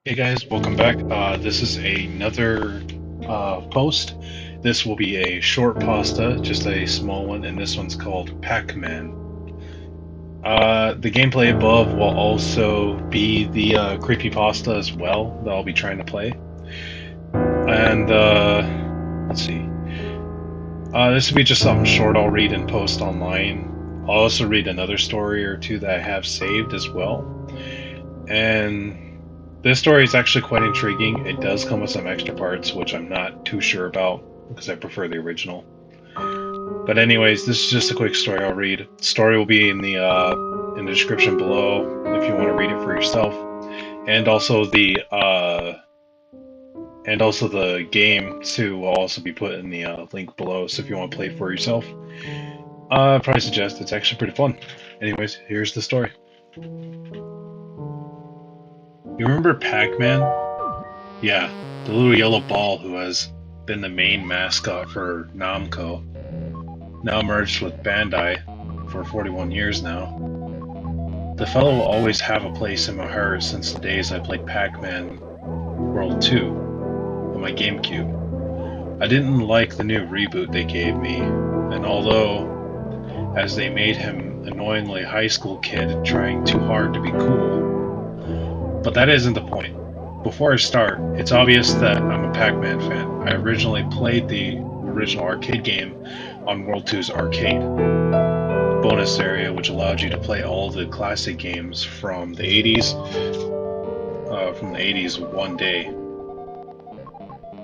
Hey guys, welcome back. This is another post. This will be a short pasta, just a small one, and this one's called Pac-Man. The gameplay above will also be the creepy pasta as well that I'll be trying to play. And let's see. This will be just something short I'll read and post online. I'll also read another story or two that I have saved as well. And this story is actually quite intriguing. It does come with some extra parts, which I'm not too sure about because I prefer the original. But anyways, this is just a quick story I'll read. The story will be in the description below if you want to read it for yourself, and also the game too will also be put in the link below. So if you want to play it for yourself, I'd probably suggest it's actually pretty fun. Anyways, here's the story. You remember Pac-Man? Yeah, the little yellow ball who has been the main mascot for Namco, now merged with Bandai for 41 years now. The fellow will always have a place in my heart since the days I played Pac-Man World 2 on my GameCube. I didn't like the new reboot they gave me, and although as they made him annoyingly high school kid trying too hard to be cool, but that isn't the point. Before I start, it's obvious that I'm a Pac-Man fan. I originally played the original arcade game on World 2's arcade bonus area, which allowed you to play all the classic games from the 80s, one day.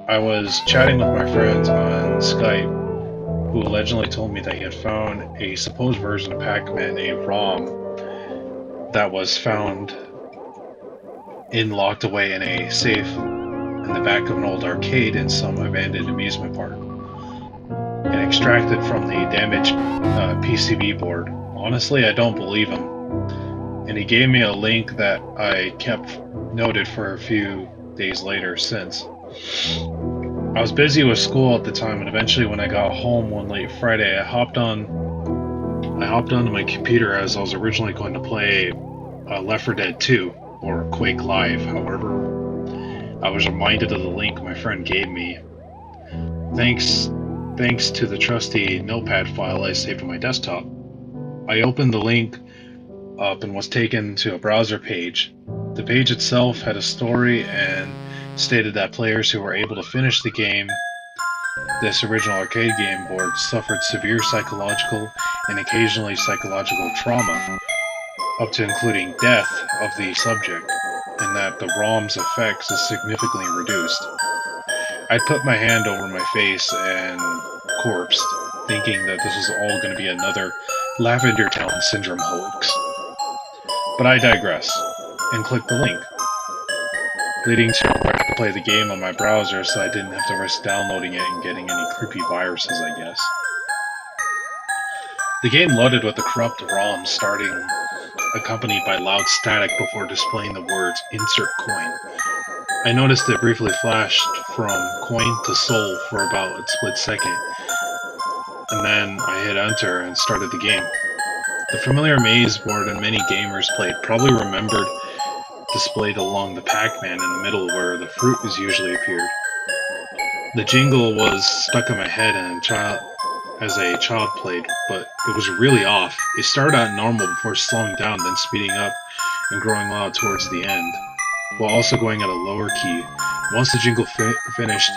I was chatting with my friends on Skype, who allegedly told me that he had found a supposed version of Pac-Man, a ROM, that was found locked away in a safe in the back of an old arcade in some abandoned amusement park, and extracted from the damaged PCB board. Honestly, I don't believe him. And he gave me a link that I kept noted for a few days later since. I was busy with school at the time, and eventually when I got home one late Friday, I hopped onto my computer as I was originally going to play Left 4 Dead 2, or Quake Live. However, I was reminded of the link my friend gave me. Thanks to the trusty notepad file I saved on my desktop. I opened the link up and was taken to a browser page. The page itself had a story and stated that players who were able to finish the game, this original arcade game board, suffered severe psychological and occasionally psychological trauma, up to including death of the subject, and that the ROM's effects is significantly reduced. I put my hand over my face and corpsed, thinking that this was all going to be another Lavender Town Syndrome hoax. But I digress, and clicked the link, leading to where I could play the game on my browser so I didn't have to risk downloading it and getting any creepy viruses, I guess. The game loaded with the corrupt ROM starting, accompanied by loud static before displaying the words "Insert coin." I noticed it briefly flashed from coin to soul for about a split second, and then I hit enter and started the game. The familiar maze board and many gamers played probably remembered displayed along the Pac-Man in the middle where the fruit is usually appeared. The jingle was stuck in my head and as a child played, but it was really off. It started out normal before slowing down, then speeding up and growing loud towards the end, while also going at a lower key. Once the jingle finished,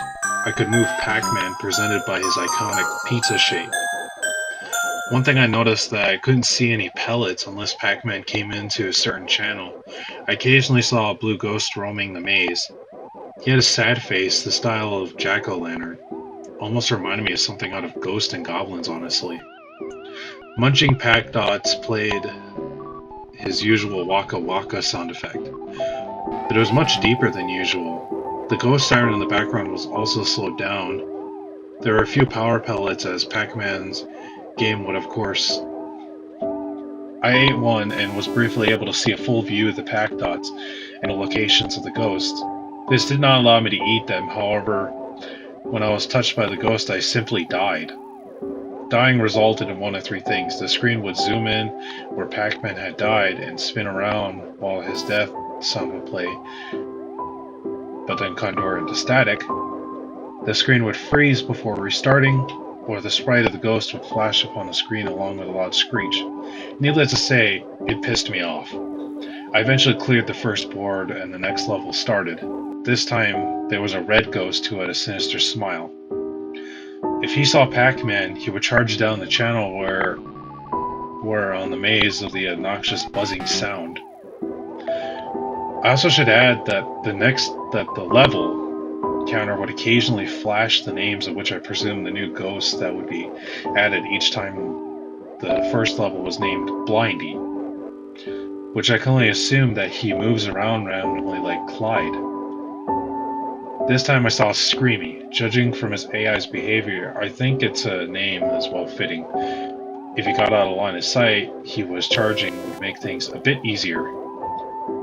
I could move Pac-Man presented by his iconic pizza shape. One thing I noticed that I couldn't see any pellets unless Pac-Man came into a certain channel. I occasionally saw a blue ghost roaming the maze. He had a sad face, the style of jack-o'-lantern. Almost reminded me of something out of Ghost and Goblins, honestly. Munching Pac Dots played his usual Waka Waka sound effect, but it was much deeper than usual. The ghost siren in the background was also slowed down. There were a few power pellets as Pac-Man's game would, of course. I ate one and was briefly able to see a full view of the Pac Dots and the locations of the ghosts. This did not allow me to eat them, however, when I was touched by the ghost, I simply died. Dying resulted in one of three things. The screen would zoom in where Pac-Man had died and spin around while his death sound would play. but then convert into static, the screen would freeze before restarting, or the sprite of the ghost would flash upon the screen along with a loud screech. Needless to say, it pissed me off. I eventually cleared the first board and the next level started. This time, there was a red ghost who had a sinister smile. If he saw Pac-Man, he would charge down the channel where on the maze of the obnoxious buzzing sound. I also should add that the level counter would occasionally flash the names of which I presume the new ghosts that would be added each time the first level was named Blindy, which I can only assume that he moves around randomly like Clyde. This time I saw Screamy. Judging from his AI's behavior, I think it's a name that's well fitting. If he got out of line of sight, he was charging would make things a bit easier.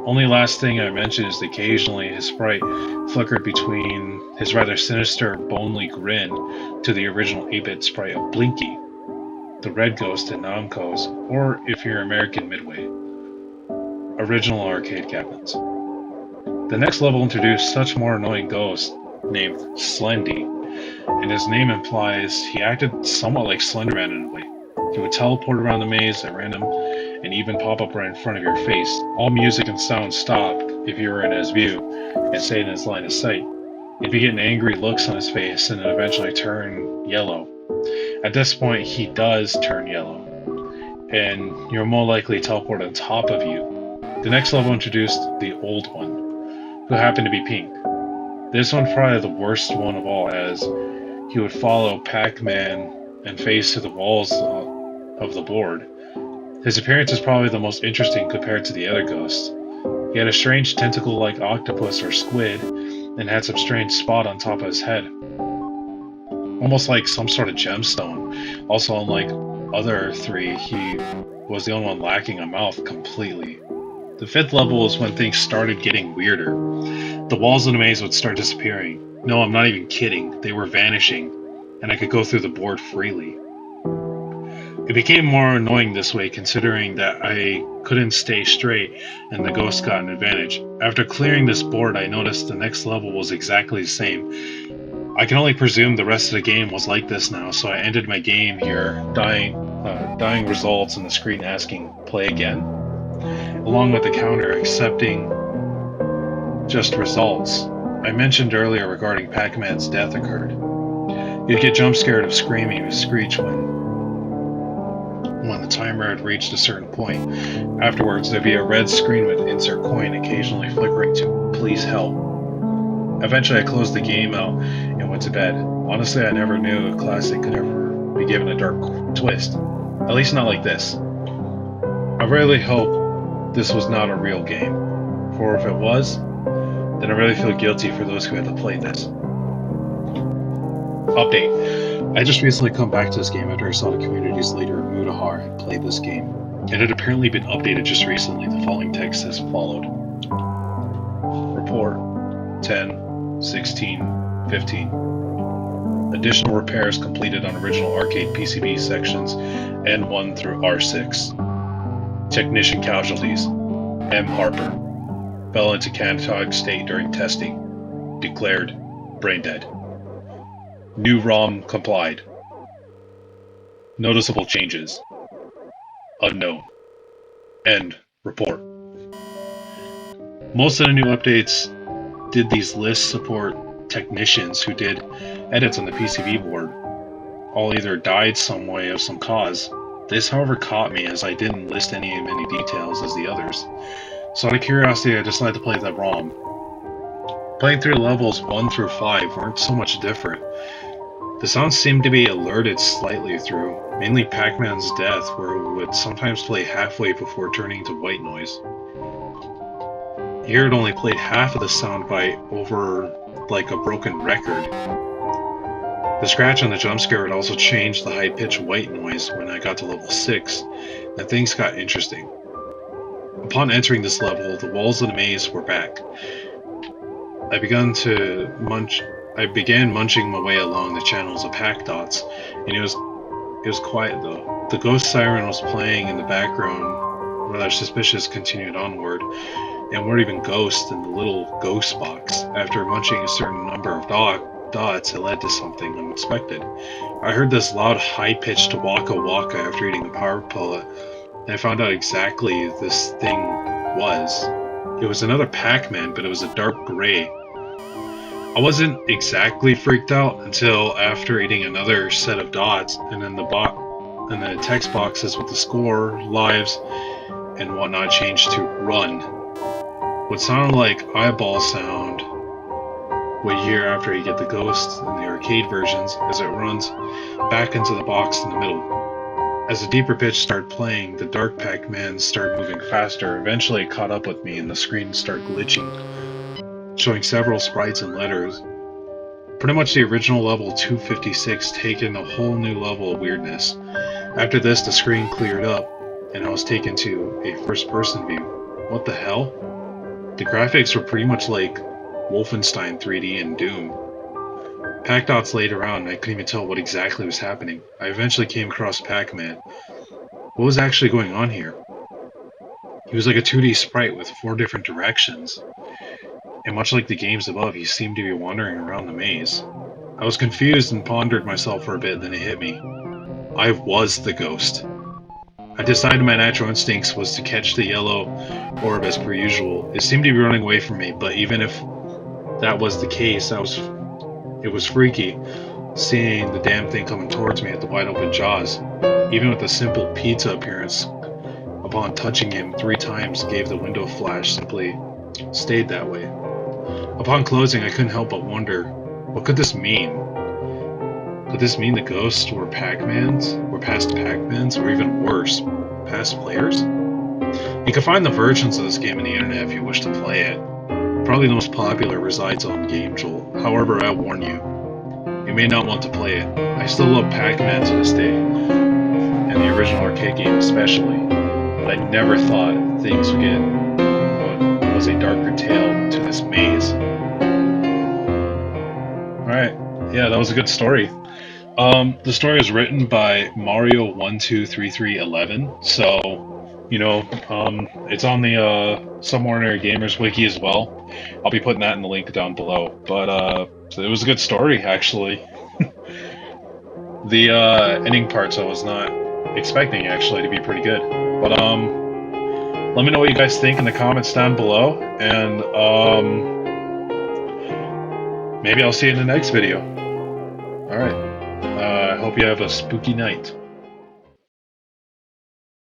Only last thing I mentioned is that occasionally his sprite flickered between his rather sinister, bonely grin to the original 8-bit sprite of Blinky, the red ghost in Namco's, or if you're American Midway, original arcade cabinets. The next level introduced such more annoying ghost named Slendy, and his name implies he acted somewhat like Slenderman in a way. He would teleport around the maze at random and even pop up right in front of your face. All music and sound stopped if you were in his view and stayed in his line of sight. He'd be getting angry looks on his face and then eventually turn yellow. At this point, he does turn yellow, and you're more likely to teleport on top of you. The next level introduced the old one, who happened to be pink. This one's probably the worst one of all, as he would follow Pac-Man and face to the walls of the board. His appearance is probably the most interesting compared to the other ghosts. He had a strange tentacle-like octopus or squid, and had some strange spot on top of his head. Almost like some sort of gemstone. Also, unlike other three, he was the only one lacking a mouth completely. The 5th level is when things started getting weirder. The walls of the maze would start disappearing. No, I'm not even kidding. They were vanishing, and I could go through the board freely. It became more annoying this way, considering that I couldn't stay straight and the ghost got an advantage. After clearing this board, I noticed the next level was exactly the same. I can only presume the rest of the game was like this now, so I ended my game here, dying results and the screen asking play again, along with the counter accepting just results. I mentioned earlier regarding Pac-Man's death occurred. You'd get jump scared of screaming and screech when the timer had reached a certain point. Afterwards, there'd be a red screen with insert coin occasionally flickering to please help. Eventually, I closed the game out and went to bed. Honestly, I never knew a classic could ever be given a dark twist. At least not like this. I really hope this was not a real game, for if it was, then I really feel guilty for those who had to play this. Update. I just recently come back to this game after I saw the community's leader, Mudahar, had played this game. It had apparently been updated just recently. The following text has followed. Report 10, 16, 15. Additional repairs completed on original arcade PCB sections N1 through R6. Technician casualties. M. Harper. Fell into catatonic state during testing. Declared brain dead. New ROM complied. Noticeable changes. Unknown. End report. Most of the new updates did these lists support technicians who did edits on the PCB board. All either died some way of some cause. This, however, caught me as I didn't list many details as the others. So out of curiosity, I decided to play the ROM. Playing through levels 1 through 5 weren't so much different. The sounds seemed to be alerted slightly through, mainly Pac-Man's death, where it would sometimes play halfway before turning to white noise. Here it only played half of the soundbite over like a broken record. The scratch on the jump scare would also change the high-pitched white noise when I got to level 6, and things got interesting. Upon entering this level, the walls of the maze were back. I began munching my way along the channels of hack dots, and it was quiet though. The ghost siren was playing in the background, rather suspicious continued onward, and weren't even ghosts in the little ghost box. After munching a certain number of dots, it led to something unexpected. I heard this loud, high-pitched waka waka after eating a power pellet, and I found out exactly this thing was. It was another Pac-Man, but it was a dark gray. I wasn't exactly freaked out until after eating another set of dots, and then the text boxes with the score, lives, and whatnot changed to run. What sounded like eyeball sound, what you hear after you get the ghost in the arcade versions, as it runs back into the box in the middle. As the deeper pitch started playing, the dark Pac-Man started moving faster. Eventually it caught up with me and the screen started glitching, showing several sprites and letters. Pretty much the original level 256 taken a whole new level of weirdness. After this, the screen cleared up, and I was taken to a first-person view. What the hell? The graphics were pretty much like Wolfenstein 3D and Doom. Pac dots laid around, and I couldn't even tell what exactly was happening. I eventually came across Pac-Man. What was actually going on here? He was like a 2D sprite with 4 different directions. And much like the games above, he seemed to be wandering around the maze. I was confused and pondered myself for a bit, then it hit me. I was the ghost. I decided my natural instincts was to catch the yellow orb as per usual. It seemed to be running away from me, but even if that was the case, it was freaky, seeing the damn thing coming towards me at the wide open jaws. Even with a simple pizza appearance, upon touching him 3 times gave the window flash, simply stayed that way. Upon closing, I couldn't help but wonder, what could this mean? Could this mean the ghosts were Pac-Mans? Were past Pac-Mans? Or even worse, past players? You can find the versions of this game on the internet if you wish to play it. Probably the most popular resides on GameJolt. However, I warn you, you may not want to play it. I still love Pac-Man to this day, and the original arcade game especially, but I never thought things would get what was a darker tale to this maze. Alright, yeah, that was a good story. The story was written by Mario123311, so, it's on the Some Ordinary Gamers wiki as well. I'll be putting that in the link down below, but, so it was a good story, actually. The, ending parts I was not expecting, actually, to be pretty good. But, let me know what you guys think in the comments down below, and, maybe I'll see you in the next video. Alright. I hope you have a spooky night.